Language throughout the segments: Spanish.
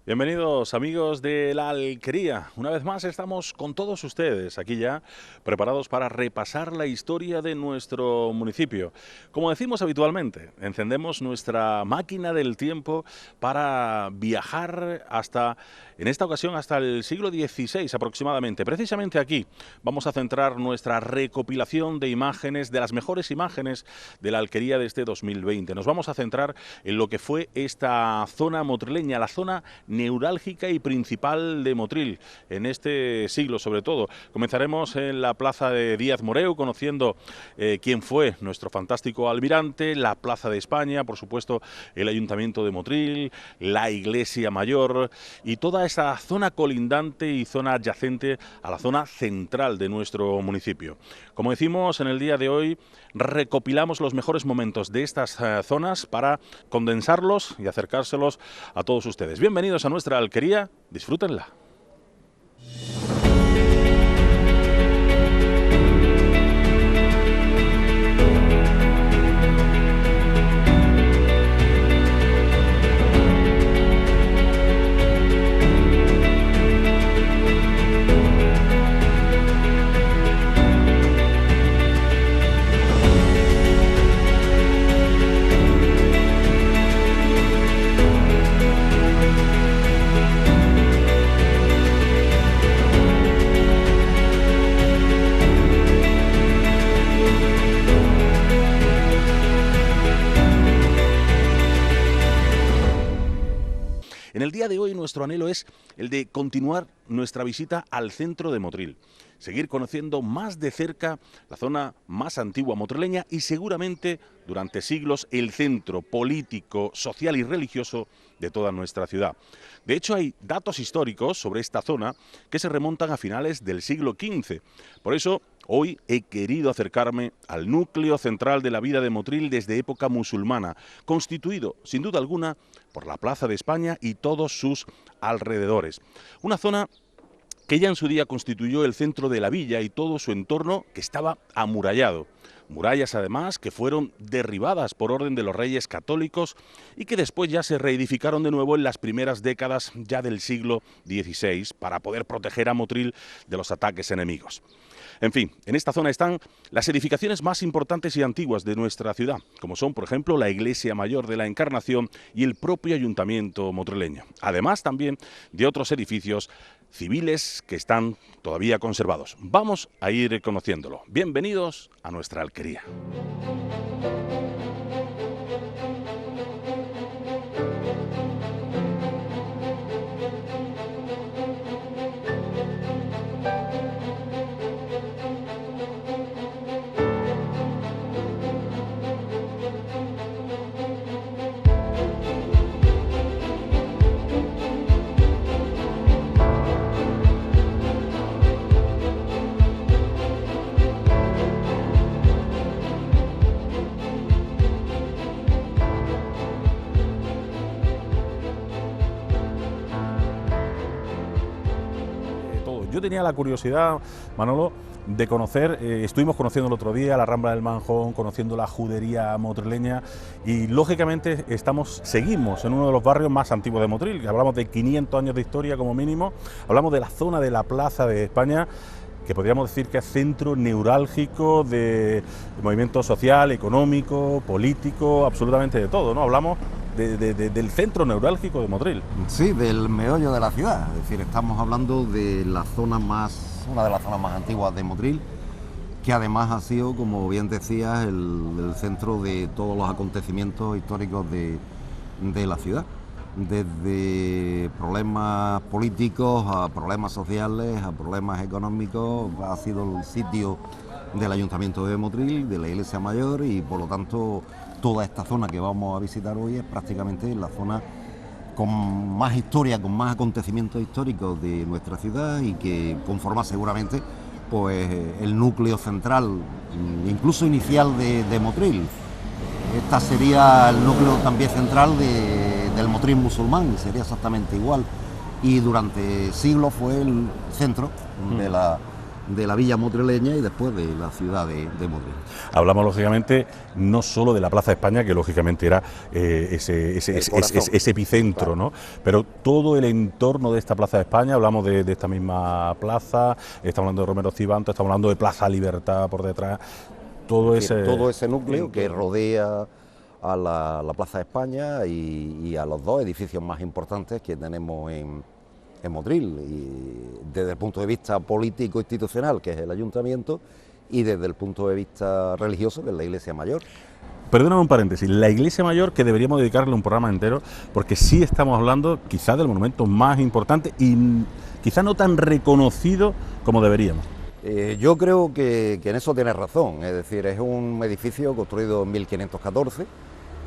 Bienvenidos amigos de la Alquería. Una vez más estamos con todos ustedes aquí ya preparados para repasar la historia de nuestro municipio. Como decimos habitualmente, encendemos nuestra máquina del tiempo para viajar en esta ocasión hasta el siglo XVI aproximadamente. Precisamente aquí vamos a centrar nuestra recopilación de imágenes, de las mejores imágenes de la Alquería de este 2020. Nos vamos a centrar en lo que fue esta zona motrileña, la zona neurálgica y principal de Motril en este siglo sobre todo. Comenzaremos en la plaza de Díaz Moreu conociendo quién fue nuestro fantástico almirante, la plaza de España, por supuesto el ayuntamiento de Motril, la iglesia mayor y toda esa zona colindante y zona adyacente a la zona central de nuestro municipio. Como decimos, en el día de hoy recopilamos los mejores momentos de estas zonas para condensarlos y acercárselos a todos ustedes. Bienvenidos a nuestra alquería, disfrútenla. En el día de hoy nuestro anhelo es el de continuar nuestra visita al centro de Motril, seguir conociendo más de cerca la zona más antigua motrileña y seguramente durante siglos el centro político, social y religioso de toda nuestra ciudad. De hecho, hay datos históricos sobre esta zona que se remontan a finales del siglo XV. Por eso, hoy he querido acercarme al núcleo central de la vida de Motril desde época musulmana, constituido, sin duda alguna, por la Plaza de España y todos sus alrededores. Una zona que ya en su día constituyó el centro de la villa y todo su entorno que estaba amurallado. Murallas además que fueron derribadas por orden de los reyes católicos y que después ya se reedificaron de nuevo en las primeras décadas ya del siglo XVI para poder proteger a Motril de los ataques enemigos. En fin, en esta zona están las edificaciones más importantes y antiguas de nuestra ciudad, como son, por ejemplo, la Iglesia Mayor de la Encarnación y el propio Ayuntamiento motrileño. Además, también de otros edificios civiles que están todavía conservados. Vamos a ir conociéndolo. Bienvenidos a nuestra alquería. Yo tenía la curiosidad, Manolo, de conocer, estuvimos conociendo el otro día la Rambla del Manjón, conociendo la judería motrileña y lógicamente seguimos en uno de los barrios más antiguos de Motril, que hablamos de 500 años de historia como mínimo, hablamos de la zona de la Plaza de España, que podríamos decir que es centro neurálgico de movimiento social, económico, político, absolutamente de todo, ¿no? Hablamos del centro neurálgico de Motril. Sí, del meollo de la ciudad, es decir, estamos hablando de una de las zonas más antiguas de Motril, que además ha sido, como bien decías, el centro de todos los acontecimientos históricos de la ciudad, desde problemas políticos a problemas sociales, a problemas económicos. Ha sido el sitio del Ayuntamiento de Motril, de la Iglesia Mayor, y por lo tanto toda esta zona que vamos a visitar hoy es prácticamente la zona con más historia, con más acontecimientos históricos de nuestra ciudad y que conforma seguramente pues el núcleo central, incluso inicial de Motril. Esta sería el núcleo también central del Motril musulmán, sería exactamente igual, y durante siglos fue el centro de la villa motrileña y después de la ciudad de Motril. Hablamos, lógicamente, no solo de la Plaza de España, que lógicamente era ese epicentro, ¿no? Pero todo el entorno de esta Plaza de España, hablamos de esta misma plaza, estamos hablando de Romero Cibantos, estamos hablando de Plaza Libertad por detrás, todo ese núcleo que rodea a la Plaza de España y a los dos edificios más importantes que tenemos en Motril, y desde el punto de vista político institucional, que es el ayuntamiento, y desde el punto de vista religioso, que es la Iglesia Mayor. Perdóname un paréntesis, la Iglesia Mayor, que deberíamos dedicarle un programa entero, porque sí estamos hablando quizás del monumento más importante y quizás no tan reconocido como deberíamos. Yo creo que en eso tienes razón, es decir, es un edificio construido en 1514,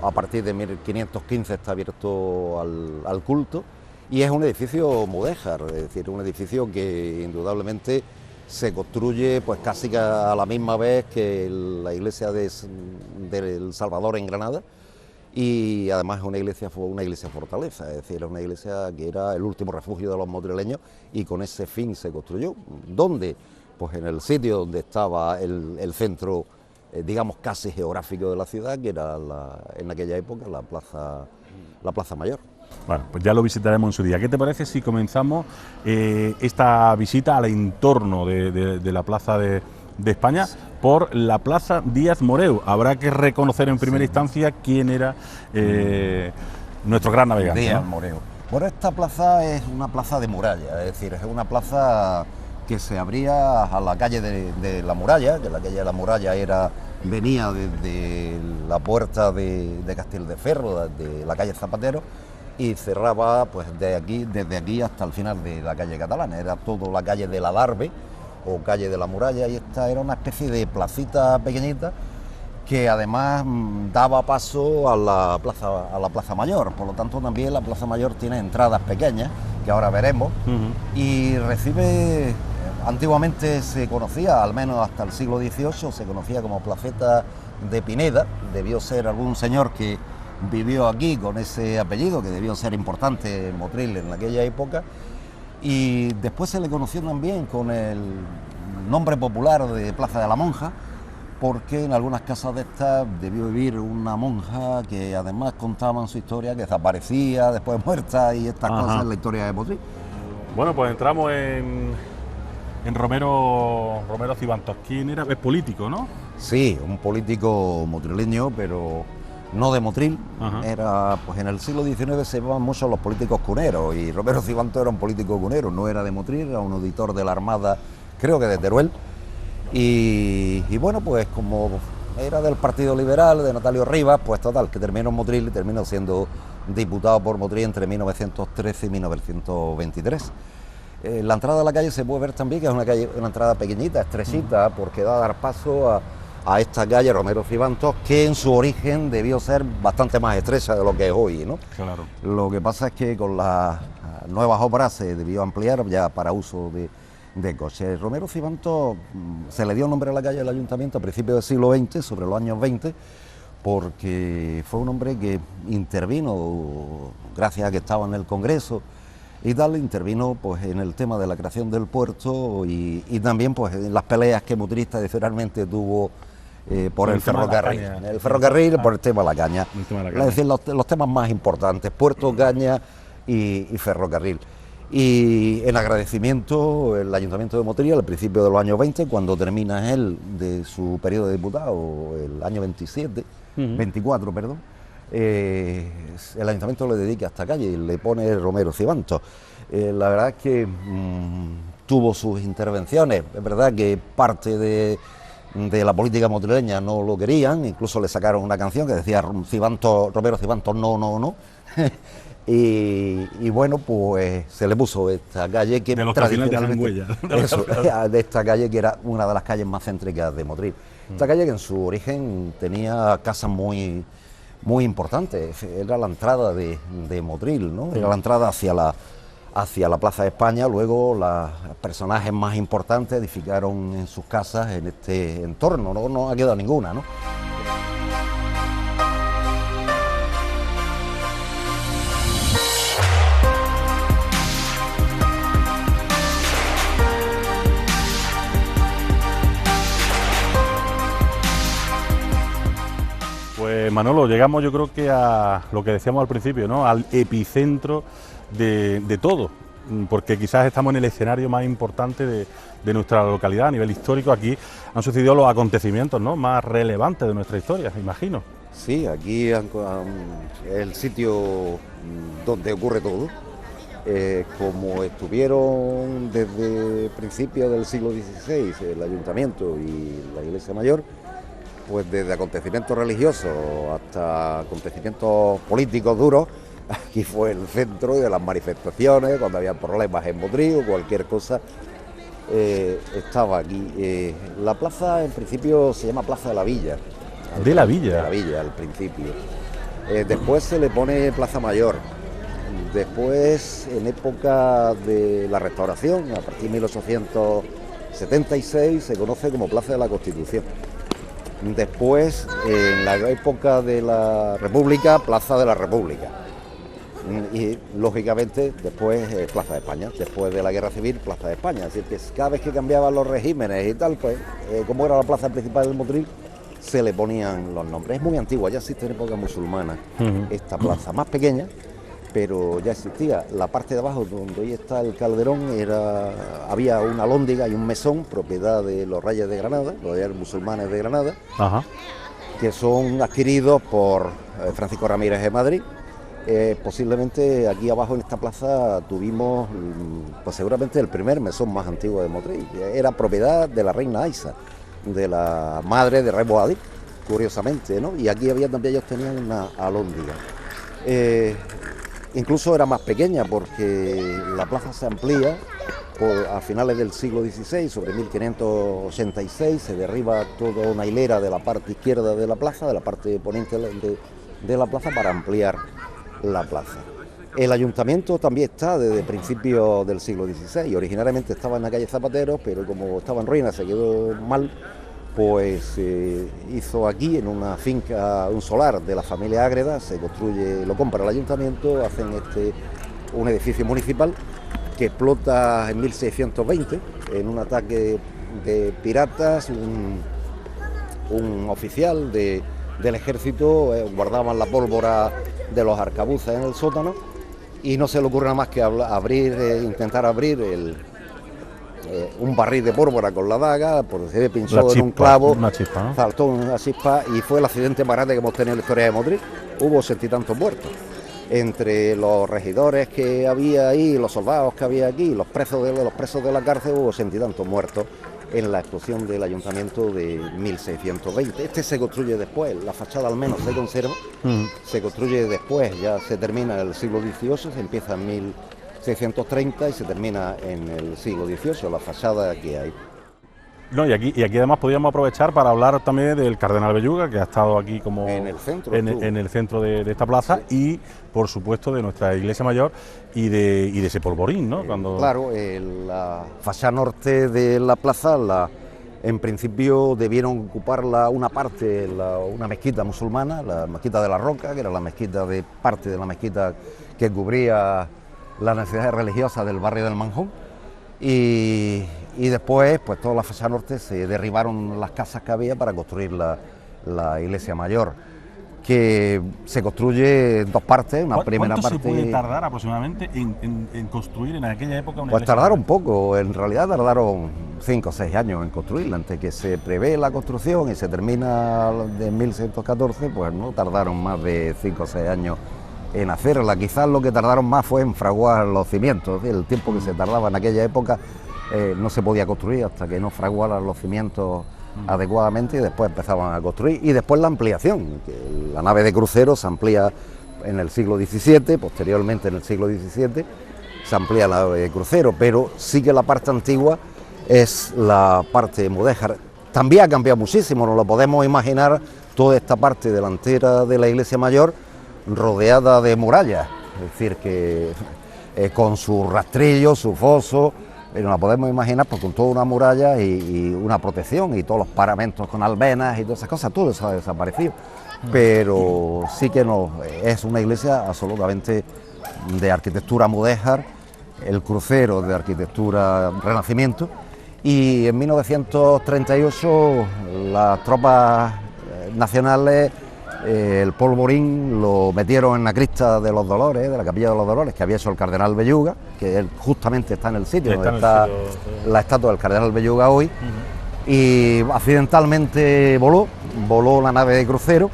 a partir de 1515 está abierto al culto, y es un edificio mudéjar, es decir, un edificio que indudablemente se construye pues casi a la misma vez que la iglesia del Salvador en Granada, y además es una iglesia fortaleza, es decir, es una iglesia que era el último refugio de los motrileños y con ese fin se construyó. ¿Dónde? Pues en el sitio donde estaba el centro, digamos, casi geográfico de la ciudad, que era en aquella época la Plaza Mayor. Bueno, pues ya lo visitaremos en su día. ¿Qué te parece si comenzamos esta visita al entorno de la Plaza de España por la Plaza Díaz Moreu? Habrá que reconocer en primera instancia quién era nuestro gran navegante. Díaz Moreu. Bueno, esta plaza es una plaza de muralla, es decir, es una plaza que se abría a la calle de la Muralla, que la calle de la Muralla venía desde la puerta de Casteldeferro, de la calle Zapatero, y cerraba pues desde aquí hasta el final de la calle Catalana. Era toda la calle de la Darbe o calle de la Muralla, y esta era una especie de placita pequeñita que además daba paso a la Plaza Mayor. Por lo tanto, también la Plaza Mayor tiene entradas pequeñas, que ahora veremos, y recibe, antiguamente se conocía, al menos hasta el siglo XVIII, se conocía como Placeta de Pineda. Debió ser algún señor que vivió aquí con ese apellido, que debió ser importante en Motril en aquella época, y después se le conoció también con el nombre popular de Plaza de la Monja, porque en algunas casas de estas debió vivir una monja que además contaban su historia, que desaparecía después muerta y estas cosas en la historia de Motril. Bueno, pues entramos en Romero Cibantos. ¿Quién era? Es político, ¿no? Sí, un político motrileño, pero no de Motril. Era, pues en el siglo XIX se llevaban muchos los políticos cuneros, y Romero Cibantos era un político cunero, no era de Motril, era un auditor de la Armada, creo que de Teruel, y bueno, pues como era del Partido Liberal, de Natalio Rivas, pues total, que terminó en Motril y terminó siendo diputado por Motril entre 1913 y 1923. La entrada a la calle se puede ver también que es una entrada pequeñita, estrechita, porque da a dar paso a esta calle Romero Cibantos, que en su origen debió ser bastante más estrecha de lo que es hoy, ¿no? Claro. Lo que pasa es que con las nuevas obras se debió ampliar ya para uso de coches. Romero Cibantos se le dio nombre a la calle del ayuntamiento a principios del siglo XX, sobre los años 20, porque fue un hombre que intervino, gracias a que estaba en el Congreso y tal, intervino pues en el tema de la creación del puerto y también pues en las peleas que Motril tradicionalmente tuvo por el ferrocarril, por el tema de la caña. Es decir, los temas más importantes, puerto, caña y ferrocarril. Y en agradecimiento, el Ayuntamiento de Motril, al principio de los años 20, cuando termina él de su periodo de diputado, el año 24, perdón, el Ayuntamiento le dedica a esta calle y le pone Romero Cibantos. La verdad es que tuvo sus intervenciones, es verdad que parte de la política motrileña no lo querían, incluso le sacaron una canción que decía Romero Cibantos no. Y bueno, pues se le puso esta calle que tradicionalmente de esta calle que era una de las calles más céntricas de Motril. Esta calle que en su origen tenía casas muy importantes, era la entrada de Motril, ¿no? Era la entrada hacia la Plaza de España. Luego los personajes más importantes edificaron en sus casas en este entorno, no ha quedado ninguna, ¿no? Manolo, llegamos yo creo que a lo que decíamos al principio, ¿no? Al epicentro de todo, porque quizás estamos en el escenario más importante de nuestra localidad a nivel histórico. Aquí han sucedido los acontecimientos, ¿no?, más relevantes de nuestra historia, imagino. Sí, aquí es el sitio donde ocurre todo. Como estuvieron desde principios del siglo XVI el ayuntamiento y la iglesia mayor, pues desde acontecimientos religiosos hasta acontecimientos políticos duros, aquí fue el centro de las manifestaciones, cuando había problemas en Motril o cualquier cosa, estaba aquí. La plaza en principio se llama Plaza de la Villa. De la Villa. De la Villa al principio. Después se le pone Plaza Mayor. Después, en época de la Restauración, a partir de 1876, se conoce como Plaza de la Constitución. Después, en la época de la República, Plaza de la República. Y, lógicamente, después Plaza de España. Después de la Guerra Civil, Plaza de España. Es decir, que cada vez que cambiaban los regímenes y tal, pues, como era la plaza principal del Motril, se le ponían los nombres. Es muy antigua, ya existe en época musulmana esta plaza, más pequeña, pero ya existía. La parte de abajo, donde hoy está el Calderón, había una alhóndiga y un mesón, propiedad de los reyes de Granada, los reyes musulmanes de Granada, que son adquiridos por Francisco Ramírez de Madrid. Posiblemente aquí abajo en esta plaza tuvimos, pues seguramente el primer mesón más antiguo de Motril. Era propiedad de la reina Aisa, de la madre de Rey Boadí, curiosamente, ¿no? Y aquí también ellos tenían una alhóndiga. Incluso era más pequeña porque la plaza se amplía a finales del siglo XVI, sobre 1586, se derriba toda una hilera de la parte izquierda de la plaza, de la parte poniente de la plaza, para ampliar la plaza. El ayuntamiento también está desde principios del siglo XVI, originariamente estaba en la calle Zapateros, pero como estaba en ruinas, se quedó mal, pues hizo aquí en una finca, un solar de la familia Ágreda, se construye, lo compra el ayuntamiento, hacen un edificio municipal que explota en 1620 en un ataque de piratas. Un oficial del ejército guardaban la pólvora de los arcabuces en el sótano y no se le ocurre nada más que intentar abrir un barril de pólvora con la daga, por se pinchó en un clavo, saltó una chispa y fue el accidente más grande que hemos tenido en la historia de Motril. Hubo 60 y tantos muertos. Entre los regidores que había ahí, los soldados que había aquí, los presos de la cárcel, hubo 60 y tantos muertos en la explosión del ayuntamiento de 1620. Este se construye después, la fachada al menos se conserva, se construye después, ya se termina en el siglo XVIII, se empieza en 1630 y se termina en el siglo XVIII, la fachada que hay. No, y aquí además podríamos aprovechar para hablar también del Cardenal Belluga, que ha estado aquí como en el centro, en el centro de esta plaza, sí. Y por supuesto de nuestra iglesia mayor y de ese polvorín, ¿no? Claro, la fachada norte de la plaza, en principio debieron ocuparla una parte, una mezquita musulmana, la mezquita de la Roca, que era parte de la mezquita que cubría las necesidades religiosas del barrio del Manjón. Y después, pues toda la fachada norte se derribaron las casas que había para construir la iglesia mayor, que se construye en dos partes, una primera parte... ¿Cuánto se puede tardar aproximadamente en construir en aquella época una iglesia? Pues tardaron poco, en realidad tardaron 5 o 6 años en construirla, antes que se prevé la construcción y se termina en 1614, pues no tardaron más de 5 o 6 años en hacerla. Quizás lo que tardaron más fue en fraguar los cimientos, el tiempo que se tardaba en aquella época. No se podía construir hasta que no fraguaran los cimientos adecuadamente y después empezaban a construir. Y después la ampliación, que la nave de crucero se amplía en el siglo XVII, posteriormente en el siglo XVII se amplía la nave de crucero, pero sí que la parte antigua es la parte mudéjar. También ha cambiado muchísimo, nos lo podemos imaginar, toda esta parte delantera de la iglesia mayor rodeada de murallas, es decir, que con su rastrillo, su foso, nos la podemos imaginar pues, con toda una muralla y una protección y todos los paramentos con almenas y todas esas cosas, todo eso ha desaparecido, pero sí que es una iglesia absolutamente de arquitectura mudéjar, el crucero de arquitectura renacimiento, y en 1938 las tropas nacionales El polvorín lo metieron en la crista de los Dolores, de la Capilla de los Dolores, que había hecho el cardenal Belluga, que él justamente está en el sitio donde está la estatua del cardenal Belluga hoy, y accidentalmente voló la nave de crucero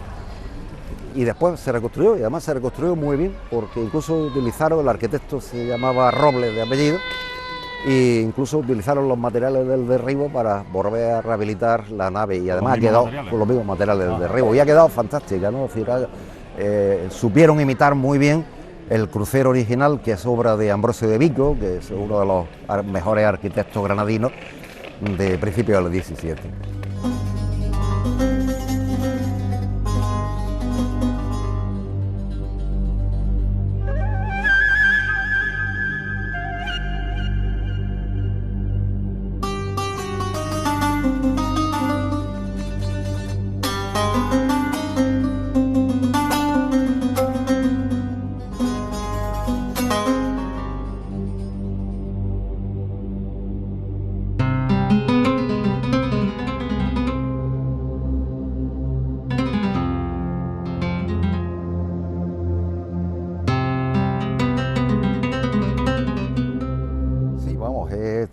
y después se reconstruyó, y además se reconstruyó muy bien, porque incluso utilizaron, el arquitecto se llamaba Robles de apellido, e incluso utilizaron los materiales del derribo para volver a rehabilitar la nave, y además ha quedado con los mismos materiales del derribo y ha quedado fantástica, ¿no? Es decir, supieron imitar muy bien el crucero original, que es obra de Ambrosio de Vico, que es uno de los mejores arquitectos granadinos de principios del 17.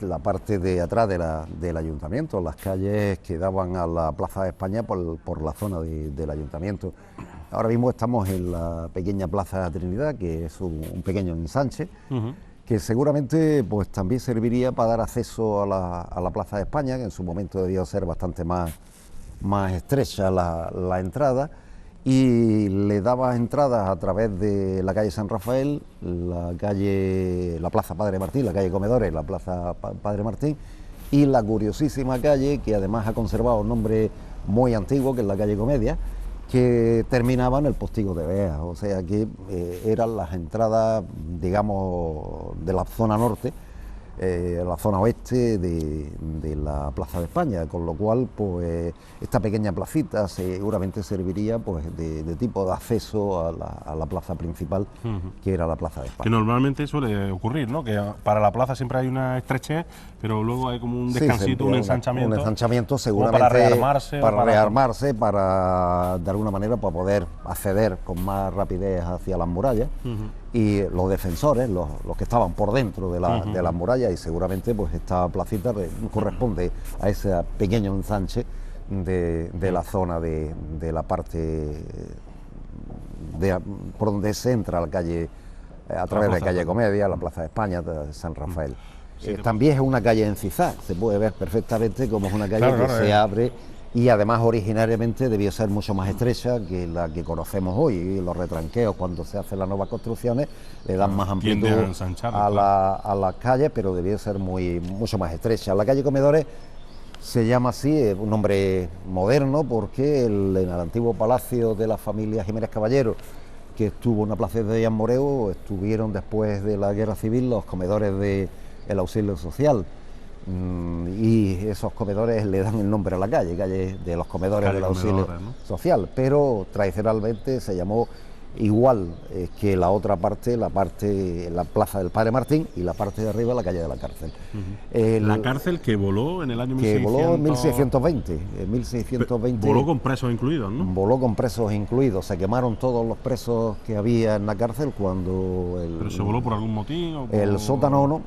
La parte de atrás del ayuntamiento, las calles que daban a la Plaza de España por la zona del ayuntamiento. Ahora mismo estamos en la pequeña Plaza Trinidad, que es un pequeño ensanche, que seguramente pues también serviría para dar acceso a la Plaza de España, que en su momento debió ser bastante más estrecha la entrada, y le daba entradas a través de la calle San Rafael, la Plaza Padre Martín, la calle Comedores, la Plaza Padre Martín, y la curiosísima calle, que además ha conservado un nombre muy antiguo, que es la calle Comedia, que terminaba en el Postigo de Beas, o sea que eran las entradas, digamos, de la zona norte, la zona oeste de la Plaza de España, con lo cual pues esta pequeña placita seguramente serviría pues de tipo de acceso a la plaza principal, que era la Plaza de España. Que normalmente suele ocurrir, ¿no? Que para la plaza siempre hay una estrechez, pero luego hay como un descansito, un ensanchamiento. Un ensanchamiento seguramente para rearmarse, para de alguna manera para poder acceder con más rapidez hacia las murallas. Y los defensores, los que estaban por dentro de las murallas, y seguramente pues esta placita corresponde a ese pequeño ensanche de la zona de la parte por donde se entra a la calle, a través de calle Comedia, la Plaza de España, de San Rafael. También es una calle en zigzag, se puede ver perfectamente como es una calle que se abre, y además originariamente debió ser mucho más estrecha que la que conocemos hoy, y los retranqueos cuando se hacen las nuevas construcciones le dan más amplitud a las calles, pero debió ser mucho más estrecha. La calle Comedores se llama así, es un nombre moderno, porque en el antiguo palacio de la familia Jiménez Caballero, que estuvo en la plaza de Díaz Moreu, estuvieron después de la Guerra Civil los comedores del Auxilio Social. Y esos comedores le dan el nombre a la calle de los comedores del Auxilio Social, pero tradicionalmente se llamó igual que la otra parte, la Plaza del Padre Martín, y la parte de arriba la calle de la Cárcel. La cárcel que voló en el año 1600... Que voló en 1620. Voló con presos incluidos, ¿no? Voló con presos incluidos, se quemaron todos los presos que había en la cárcel cuando... ¿Pero se voló por algún motivo? El sótano no,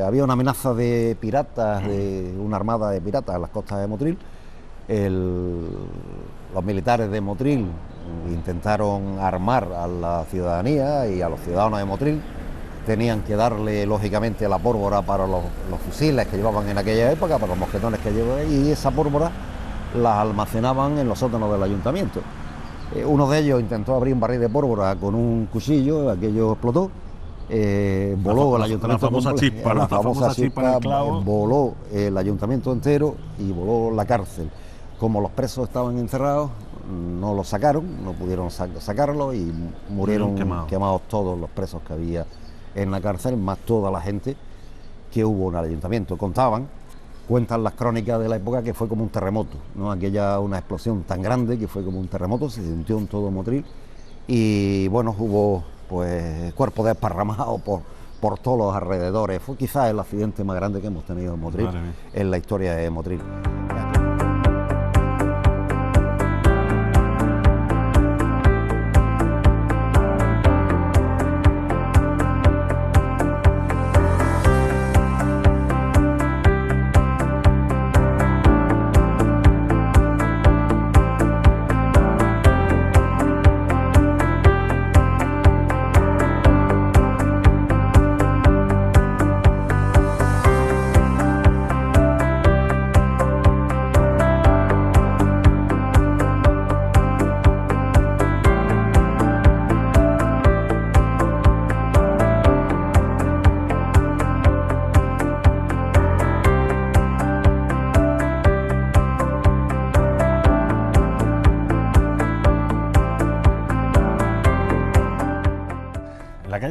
había una amenaza de piratas, de una armada de piratas en las costas de Motril. Los militares de Motril intentaron armar a la ciudadanía y a los ciudadanos de Motril. Tenían que darle lógicamente la pólvora para los fusiles que llevaban en aquella época, para los mosquetones que llevaban, y esa pólvora la almacenaban en los sótanos del ayuntamiento. Uno de ellos intentó abrir un barril de pólvora con un cuchillo, aquello explotó. Voló el ayuntamiento, la famosa chispa, voló el ayuntamiento entero y voló la cárcel. Como los presos estaban encerrados, no los sacaron, no pudieron sacarlos, y murieron quemados todos los presos que había en la cárcel, más toda la gente que hubo en el ayuntamiento. Cuentan las crónicas de la época que fue como un terremoto, ¿no? Aquella, una explosión tan grande que fue como un terremoto, se sintió en todo Motril, y bueno, hubo pues cuerpos desparramados por todos los alrededores. Fue quizás el accidente más grande que hemos tenido en Motril, en la historia de Motril.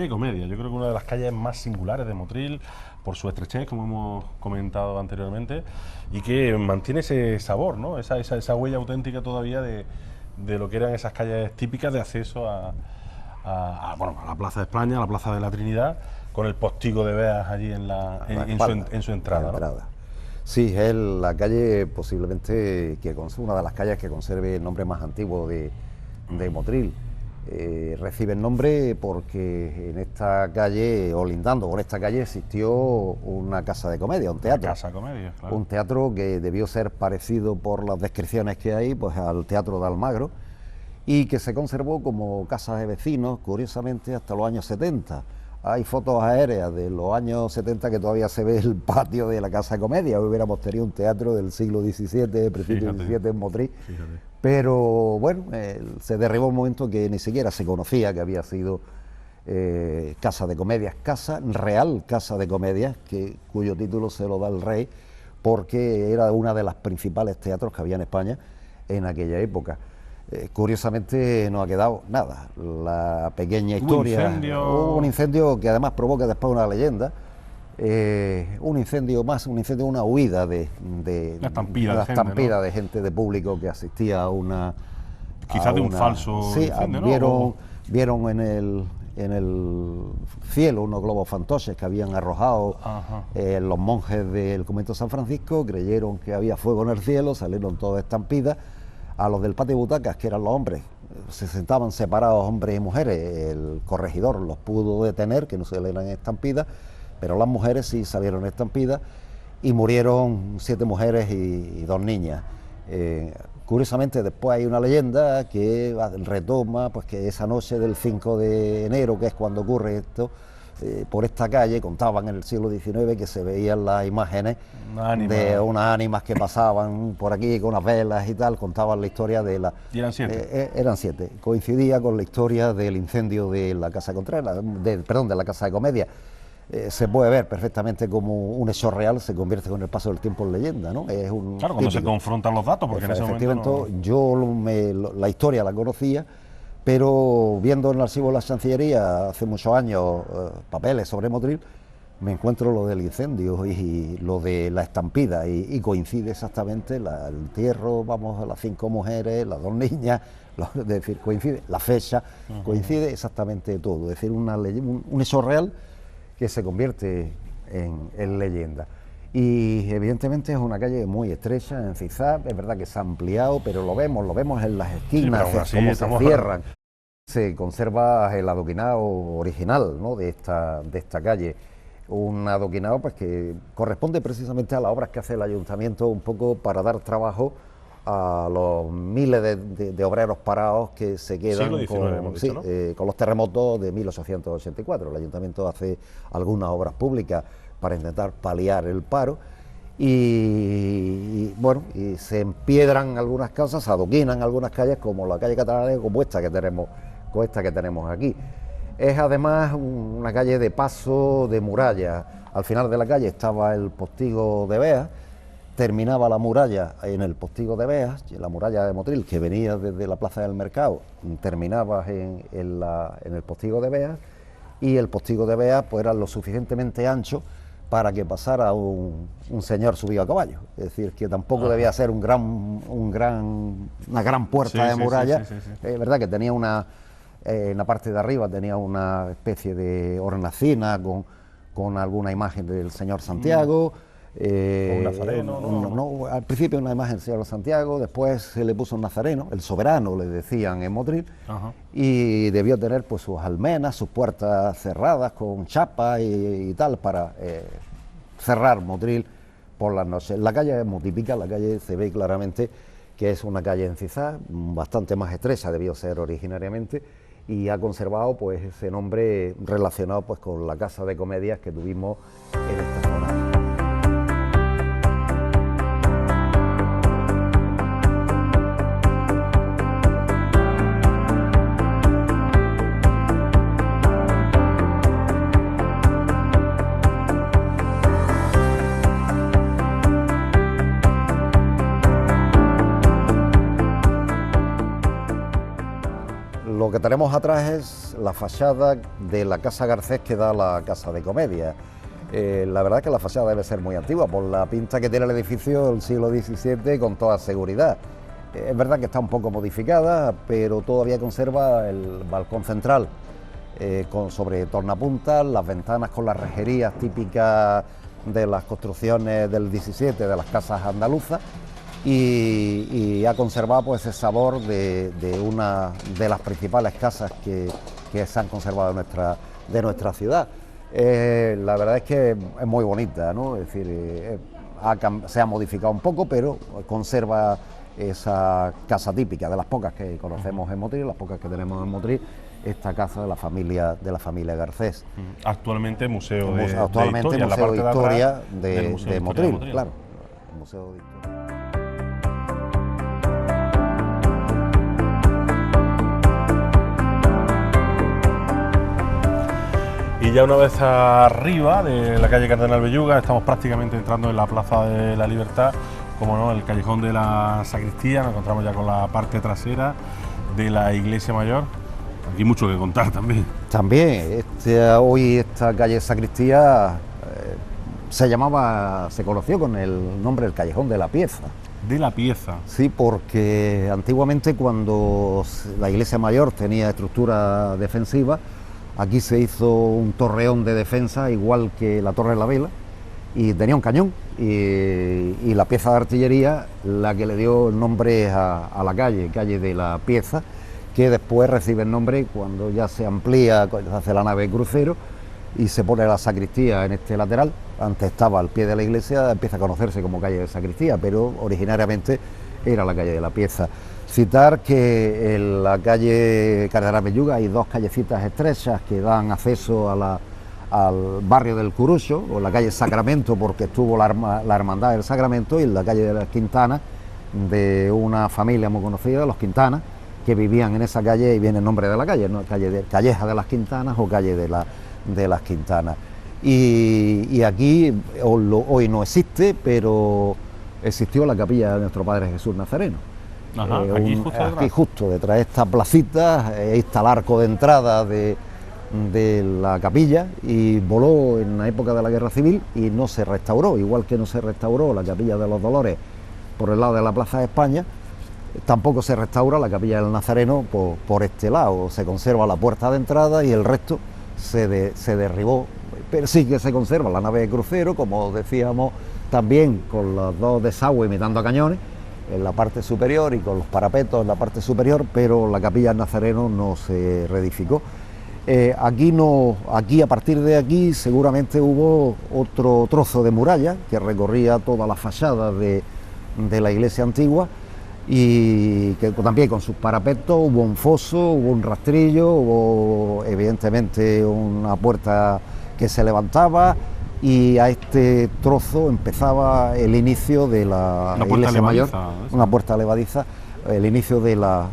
calle Comedia, yo creo que una de las calles más singulares de Motril, por su estrechez, como hemos comentado anteriormente, y que mantiene ese sabor, ¿no? Esa huella auténtica todavía de lo que eran esas calles típicas de acceso a la Plaza de España, a la Plaza de la Trinidad, con el postigo de Beas allí en su entrada, ¿no? Sí, es la calle posiblemente una de las calles que conserve el nombre más antiguo de Motril. Recibe el nombre porque en esta calle, o lindando con esta calle, existió una casa de comedia, un teatro. Casa de comedia, claro. Un teatro que debió ser parecido por las descripciones que hay, pues al Teatro de Almagro, y que se conservó como casa de vecinos, curiosamente, hasta los años 70. Hay fotos aéreas de los años 70 que todavía se ve el patio de la Casa de Comedia. Hoy hubiéramos tenido un teatro del siglo XVII, principio del XVII en Motril. Pero bueno, se derribó un momento que ni siquiera se conocía que había sido Casa de Comedias, Real Casa de Comedias, cuyo título se lo da el rey, porque era una de las principales teatros que había en España en aquella época. Curiosamente no ha quedado nada. La pequeña historia. Hubo un incendio que además provoca después una leyenda. Un incendio, una huida de una estampida de gente, de público que asistía a una. Quizás de un falso incendio, ¿no? Vieron en el cielo unos globos fantoches que habían arrojado los monjes del convento de San Francisco, creyeron que había fuego en el cielo, salieron todos estampidas. A los del patio de butacas, que eran los hombres, se sentaban separados hombres y mujeres, el corregidor los pudo detener, que no se le eran estampidas, pero las mujeres sí salieron estampidas y murieron 7 mujeres y 2 niñas. Curiosamente después hay una leyenda que retoma pues que esa noche del 5 de enero, que es cuando ocurre esto, por esta calle contaban en el siglo XIX que se veían las imágenes de unas ánimas que pasaban por aquí con unas velas y tal, contaban la historia de la... ¿Y eran 7? Eran 7, coincidía con la historia del incendio de la Casa Contreras, de la Casa de Comedia. Se puede ver perfectamente como un hecho real se convierte con el paso del tiempo en leyenda, ¿no? Es un claro, cuando se confrontan los datos, porque en ese momento yo la historia la conocía, pero viendo en el archivo de la Chancillería hace muchos años papeles sobre Motril, me encuentro lo del incendio y lo de la estampida y coincide exactamente el entierro, vamos, a las 5 mujeres, las 2 niñas, es decir, coincide la fecha, coincide exactamente todo, es decir, un hecho real que se convierte en leyenda. Y evidentemente es una calle muy estrecha, en zigzag, es verdad que se ha ampliado, pero lo vemos en las esquinas, cómo se cierran. Se conserva el adoquinado original, ¿no?, de esta calle, un adoquinado pues que corresponde precisamente a las obras que hace el ayuntamiento un poco para dar trabajo a los miles de obreros parados que se quedan con los terremotos de 1884. El ayuntamiento hace algunas obras públicas para intentar paliar el paro y se empiedran algunas casas, se adoquinan algunas calles como la calle Catalana, como esta que tenemos aquí. Es además una calle de paso de muralla. Al final de la calle estaba el postigo de Beas, terminaba la muralla en el postigo de Beas, la muralla de Motril que venía desde la Plaza del Mercado, terminaba en el postigo de Beas, y el postigo de Beas pues era lo suficientemente ancho para que pasara un señor subido a caballo, es decir, que tampoco debía ser una gran puerta de muralla. Es verdad que tenía en la parte de arriba tenía una especie de hornacina con alguna imagen del señor Santiago. Un nazareno, al principio una imagen del señor Santiago, después se le puso un nazareno, el soberano le decían en Motril, y debió tener pues sus almenas, sus puertas cerradas con chapa y tal para cerrar Motril por las noches. La calle es muy típica, la calle se ve claramente que es una calle en zigzag, bastante más estrecha debió ser originariamente, y ha conservado pues ese nombre relacionado pues con la Casa de Comedias que tuvimos en esta zona. que tenemos atrás es la fachada de la Casa Garcés que da a la Casa de Comedia. La verdad es que la fachada debe ser muy antigua, por la pinta que tiene el edificio del siglo XVII con toda seguridad. Es verdad que está un poco modificada, pero todavía conserva el balcón central sobre tornapuntas, las ventanas con las rejerías típicas de las construcciones del XVII, de las casas andaluzas, y ha conservado pues ese sabor de una de las principales casas que se han conservado de nuestra ciudad. La verdad es que es muy bonita, ¿no? Es decir, se ha modificado un poco, pero conserva esa casa típica, de las pocas que conocemos en Motril, las pocas que tenemos en Motril, esta casa de la familia Garcés. Actualmente Museo de Actualmente Historia, Museo de Historia de Motril, claro. Museo de Historia. Y ya una vez arriba de la calle Cardenal Belluga, estamos prácticamente entrando en la Plaza de la Libertad, como no, el callejón de la Sacristía. Nos encontramos ya con la parte trasera de la Iglesia Mayor. Aquí mucho que contar también. También, hoy esta calle Sacristía se conoció con el nombre del Callejón de la Pieza. De la Pieza. Sí, porque antiguamente cuando la Iglesia Mayor tenía estructura defensiva, aquí se hizo un torreón de defensa igual que la Torre de la Vela, y tenía un cañón, y la pieza de artillería la que le dio el nombre a la calle de la Pieza, que después recibe el nombre cuando ya se amplía, se hace la nave crucero y se pone la sacristía en este lateral. Antes estaba al pie de la iglesia, empieza a conocerse como calle de Sacristía, pero originariamente era la calle de la Pieza. Citar que en la calle Cardenal Belluga hay dos callecitas estrechas que dan acceso al barrio del Curucho, o la calle Sacramento, porque estuvo la Hermandad del Sacramento, y en la calle de las Quintanas, de una familia muy conocida, los Quintanas, que vivían en esa calle, y viene el nombre de la calle, ¿no? Calleja de las Quintanas o calle de las Quintanas. Y aquí hoy no existe, pero existió la capilla de nuestro Padre Jesús Nazareno. Ajá, aquí justo detrás de esta placita está el arco de entrada de la capilla, y voló en la época de la Guerra Civil y no se restauró, igual que no se restauró la capilla de los Dolores por el lado de la Plaza de España. Tampoco se restaura la capilla del Nazareno por este lado, se conserva la puerta de entrada y el resto se derribó, pero sí que se conserva la nave de crucero, como decíamos, también con los dos desagües imitando a cañones en la parte superior y con los parapetos en la parte superior, pero la capilla del Nazareno no se reedificó. Aquí a partir de aquí seguramente hubo otro trozo de muralla que recorría toda la fachada de la iglesia antigua, y que también con sus parapetos hubo un foso, hubo un rastrillo, hubo evidentemente una puerta que se levantaba, y a este trozo empezaba el inicio de la iglesia mayor, una puerta levadiza, el inicio de la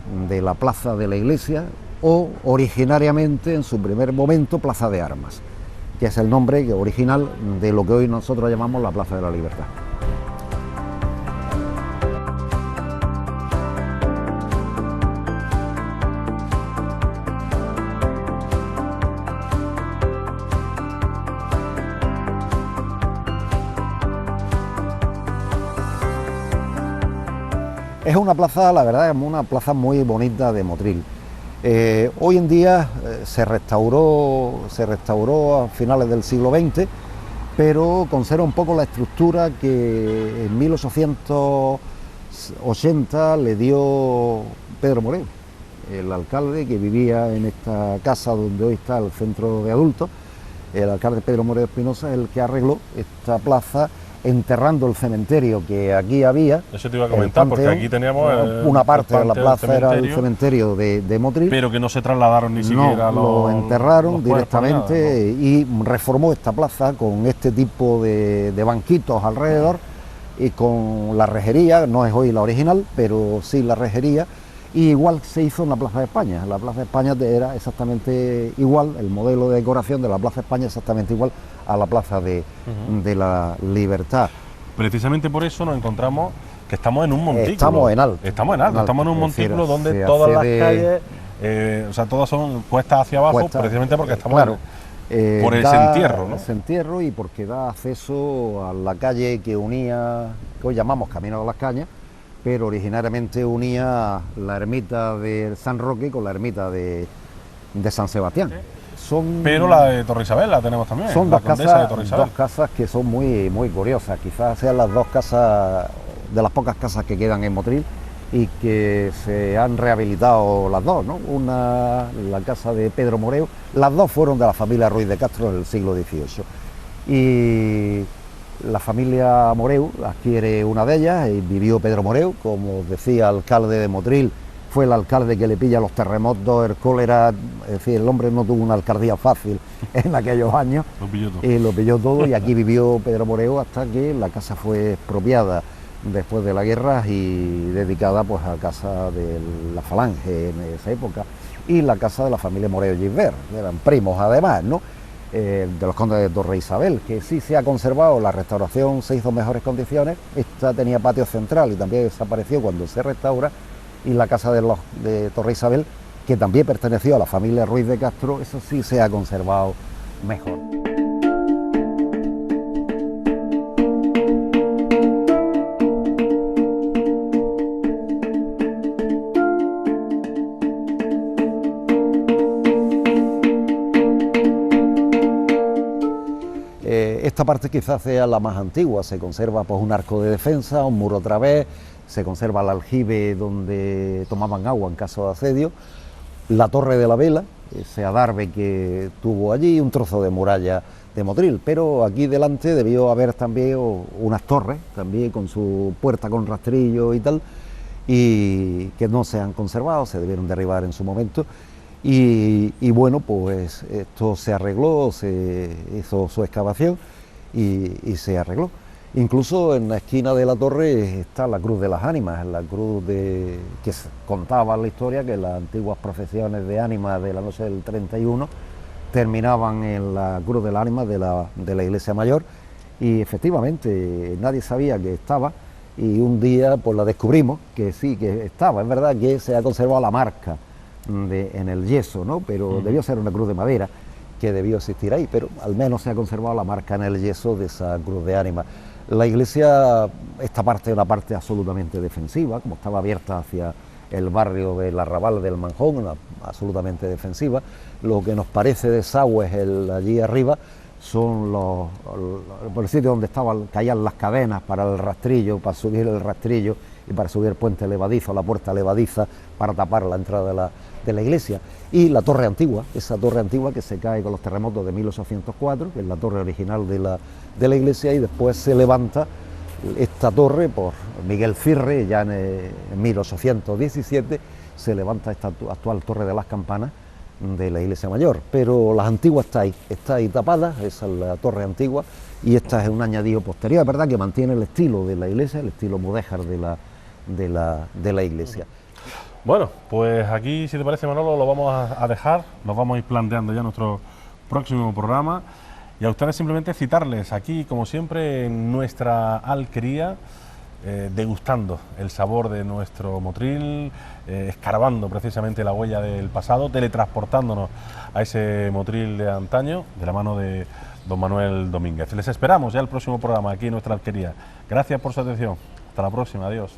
plaza de la iglesia, o originariamente en su primer momento Plaza de Armas, que es el nombre original de lo que hoy nosotros llamamos la Plaza de la Libertad. Es una plaza, la verdad, es una plaza muy bonita de Motril. Hoy en día se restauró a finales del siglo XX, pero conserva un poco la estructura que en 1880 le dio Pedro Moreo, el alcalde que vivía en esta casa donde hoy está el centro de adultos. El alcalde Pedro Moreo Espinosa es el que arregló esta plaza, enterrando el cementerio que aquí había. Eso te iba a comentar, porque aquí teníamos una parte de la plaza era el cementerio de Motril, pero que no se trasladaron ni siquiera. Lo enterraron directamente, y reformó esta plaza con este tipo de banquitos alrededor, y con la rejería, no es hoy la original, pero sí la rejería. Y igual se hizo en la Plaza de España. La Plaza de España era exactamente igual, el modelo de decoración de la Plaza de España exactamente igual a la Plaza de la Libertad. Precisamente por eso nos encontramos que estamos en un montículo. Estamos en alto. Estamos en un montículo donde todas las calles o sea, todas son cuestas hacia abajo, precisamente porque estamos claro, por ese entierro, ¿no? Ese entierro, y porque da acceso a la calle que unía, que hoy llamamos Camino de las Cañas, pero originariamente unía la ermita de San Roque con la ermita de San Sebastián. Pero la de Torre Isabel la tenemos también. Son dos casas que son muy, muy curiosas. Quizás sean las dos casas, de las pocas casas que quedan en Motril y que se han rehabilitado las dos, ¿no? Una, la casa de Pedro Moreu, las dos fueron de la familia Ruiz de Castro del siglo XVIII. Y la familia Moreu adquiere una de ellas y vivió Pedro Moreu, como decía, alcalde de Motril. Fue el alcalde que le pilla los terremotos, el cólera, es decir, el hombre no tuvo una alcaldía fácil en aquellos años. Lo pilló todo y aquí vivió Pedro Moreu hasta que la casa fue expropiada después de la guerra y dedicada pues a casa de la Falange en esa época, y la casa de la familia Moreu Gisbert, eran primos además, ¿no? De los condes de Torre Isabel, que sí se ha conservado, la restauración se hizo en mejores condiciones. Esta tenía patio central y también desapareció cuando se restaura. Y la casa de Torre Isabel, que también perteneció a la familia Ruiz de Castro, eso sí se ha conservado mejor. Esta parte quizás sea la más antigua, se conserva pues un arco de defensa, un muro otra vez, se conserva el aljibe donde tomaban agua en caso de asedio, la torre de la vela, ese adarve que tuvo allí, un trozo de muralla de Motril, pero aquí delante debió haber también unas torres, también con su puerta con rastrillo y tal, y que no se han conservado, se debieron derribar en su momento. Y bueno, pues esto se arregló, se hizo su excavación y se arregló. Incluso en la esquina de la torre está la Cruz de las Ánimas, la cruz que contaba la historia que las antiguas procesiones de ánimas de la noche del 31 terminaban en la Cruz de las Ánimas de la iglesia mayor, y efectivamente nadie sabía que estaba, y un día pues la descubrimos, que sí, que estaba. Es verdad que se ha conservado la marca en el yeso, ¿no? Pero debió ser una cruz de madera que debió existir ahí, pero al menos se ha conservado la marca en el yeso de esa cruz de ánimas. La iglesia, esta parte es una parte absolutamente defensiva, como estaba abierta hacia el barrio del Arrabal del Manjón, absolutamente defensiva. Lo que nos parece desagües allí arriba son por el sitio donde caían las cadenas para el rastrillo, para subir el rastrillo y para subir el puente levadizo, la puerta levadiza, para tapar la entrada de la iglesia. Y la torre antigua, esa torre antigua que se cae con los terremotos de 1804, que es la torre original de la iglesia, y después se levanta esta torre por Miguel Firre, ya en 1817, se levanta esta actual torre de las campanas de la iglesia mayor, pero las antiguas está ahí tapada, esa es la torre antigua, y esta es un añadido posterior. Es verdad que mantiene el estilo de la iglesia, el estilo mudéjar de la iglesia. Bueno, pues aquí, si te parece, Manolo, lo vamos a dejar, nos vamos a ir planteando ya nuestro próximo programa, y a ustedes simplemente citarles aquí, como siempre, en nuestra alquería, degustando el sabor de nuestro Motril, escarbando precisamente la huella del pasado, teletransportándonos a ese Motril de antaño, de la mano de don Manuel Domínguez. Les esperamos ya el próximo programa aquí en nuestra alquería. Gracias por su atención. Hasta la próxima. Adiós.